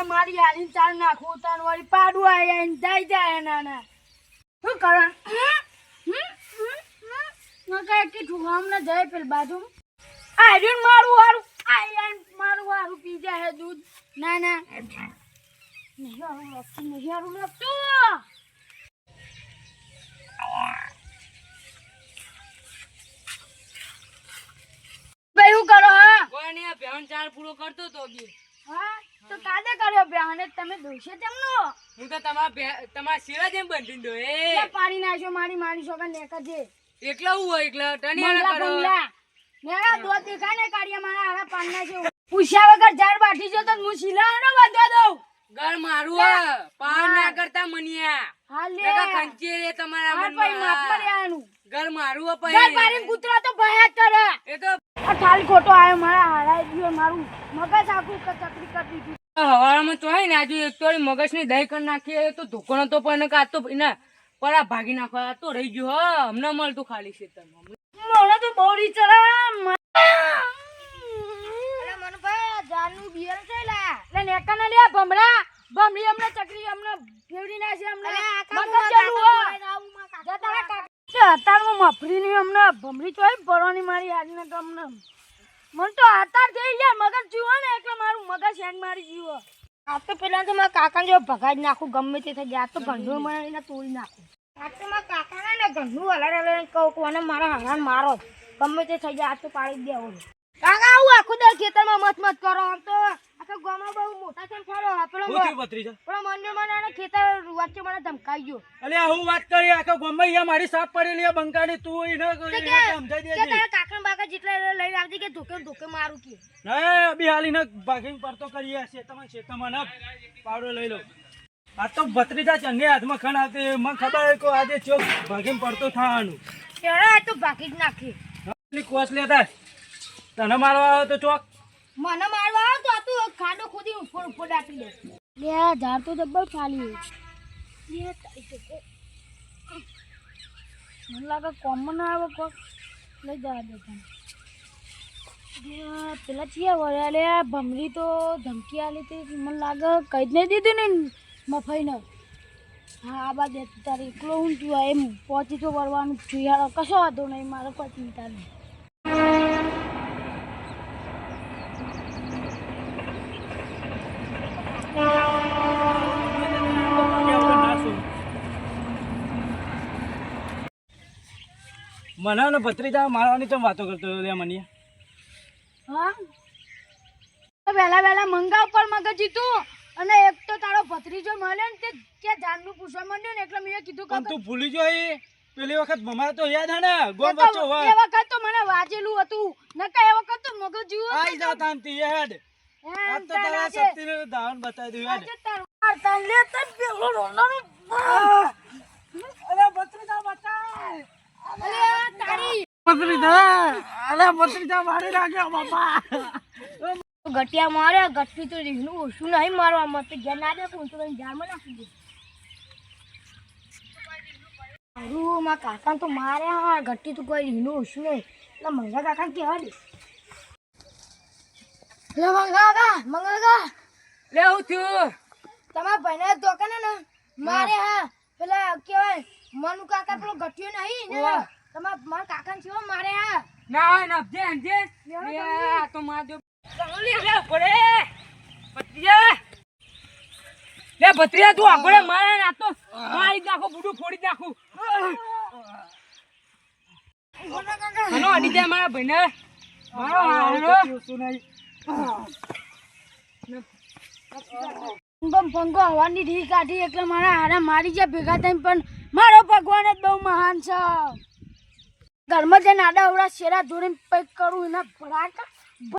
મારી હાલીને ચાર નાખું તાર વળી પાડું આયા જાય નાના શું કરવા કે ઠુહામને જાય પેલ બાજુ આર્યન મારું હારું પી જાય દૂધ ના નહીં હારું લાગતું ભાઈ શું કરો હા કોઈ નહીં આ બેહન ચાર પૂરો કરતો તો બી હા તો કાદે કર્યો બેહને તમે દોશે તેમનો હું તો તમારા શેરા જેમ બંધીને દો એ પાડી નાખ્યો મારી છોકરા નેકજે એકલા હું હોય એકલા ટણિયાના કરો મેરા દો દેખાય ને કાઢિયા મારા હારા પાડના છે પૂછ્યા વગર ઝાડ બાઠી જો તો હું શિલાનો બાંધવા દઉં ઘર મારું પાર ના કરતા મનિયા હા લે ખંચે રે તમારા હા ભાઈ માફ મનમાં કર્યાનું ઘર મારું ઘર પાડીને કૂતરા તો ભયા કરે એ તો આ ખાલી ખોટો આયો મારા હારાઈ ગયો મારું મગજ આખું ચકરી કરી દીધું હવારમાં તો હોય ને આજુ એક તોડી મગજની દહીં કરી નાખીએ તો ધોકોનો તો પણ કાં તો એના પરા ભાગી નાખવા તો રહી ગયો હ હમણાં મળતું ખાલી છે તમે મને તો બહુ રીચરા મનભાઈ જાનનું બિયર છે લા લે નેકાને લે ભમરા ભમરી અમને ચકરી અમને ફેવડી ના છે અમને મગજ ચાલુ હો જતા કાકા અતારમાં મફરી ની અમને ભમરી ચોય પરવાની મારી આજને તો અમને મન તો આતાર થઈ ગયા મગજ જીવો ને એટલે મારું મગજ હેંગ મારી જીવો આ તો પેલા તો મારા કાકા જો ભગાઈ નાખું ગમે તે થઈ ગયા તો ભંડો મને તોડી નાખું આ તો મારા કાકા ને ઘરનું હલાડે કહું કોને મારા હારાન મારો ગમે તે થઈ જાય આ તો પાડી દેવો કાકા આવું આખું દર ખેતરમાં મત કરો આમ તો આખા ગામમાં બહુ મોટા છે ફરો પેલો મંડળમાં ખેતર વચ્ચે મને ધમકાઈ ગયો અલે હું વાત કરી આખા ગામમાં અહીંયા મારી સાપ પડેલી બંકાની તું એને સમજાઈ દેજે કે તારા કાકા બાકા જેટલા લઈને આવજે કે ધોકે મારું કે ના અબી હાલીને ભાગીને પડતો કરીએ છે તમે શેતામાં ન પાવડો લઈ લો આ તો ભત્રીજા ચંગે હાથમાં ખણ આવતી મને ખબર કે આજે ચોક ભાગીને પડતો થવાનું કેળા તો ભાગી જ નાખી એટલી કોસ લેતા તને મારવા આવે તો ચોક મને મારવા આવ તો આ તો ખાડો ખોદી ઉપર દાટી દે લે ઝાડ તો જબ્બર ફાલી લે મને લાગે કોમન આવે કોક લઈ જવા દે તને પેલા છીએ વળ્યા લે ભમરી તો ધમકી આલી હતી મને લાગે કઈ જ નહીં દીધું ને મફાઈને હા આ બાદ તારે એકલો હું તું એમ પહોંચી તો વળવાનું છું યાર કશો વાંધો નહીં મારો કોઈ ચિંતા નહીં મને ને ભત્રીજા મારવાની તો વાતો કરતો લે મને હા વેલા મંગાવ પર મગજ તું અને એક તો તારો ભત્રીજો મળ્યો ને તે કે જાનનું પૂછવા માંડ્યો ને એટલે મેં કીધું કે તું ભૂલી જોઈ પેલી વખત મમા તો યાદ હે ને ગોમ બચ્ચો હોય એ વખત તો મને વાજેલું હતું નકા એ વખત તો મગજ જીવો આઈ જા તાંતી હેડ આ તો તારા શક્તિને દાવન બતાવી દઉં હેડ તાર લે તન પેલો રોનાનો અરે ભત્રીજા બચાય અરે તારી ભત્રીજા મારી નાખ્યો બાપા ગટિયા મારે ગટકી તો રીહનું ઓછું નહીં મારવા મત ઘેર ના દે કોણ તો જારમાં નાખી દે અરું માં કાકા તો મારે હા ગટ્ટી તો કોઈ રીહનું ઓછું નહીં એટલે મંગા કાકા કહેવા દે લે મંગા લે હું થયું તમારા ભાઈને દુકાને ને મારે હા પેલા કેવાય મનુ કાકા પેલો ગટ્યો નહીં ને તમારા કાકા ને કેવો મારે હા ના હોય ના જે આ તો માર જો ભત્રીજા તું આગળ મારે ના તો મારી નાખો બુડું ફોડી નાખું હલો અડી જાય મારા ભાઈને મારો હારો પંગો હવાની ઢી કાઢી એટલે મારા હારા મારી જાય ભેગા થઈને પણ મારો ભગવાન જ બહુ મહાન છે ઘરમાં જઈને આડા અવડા શેરા જોડીને પૈક કરું એના ભડાકા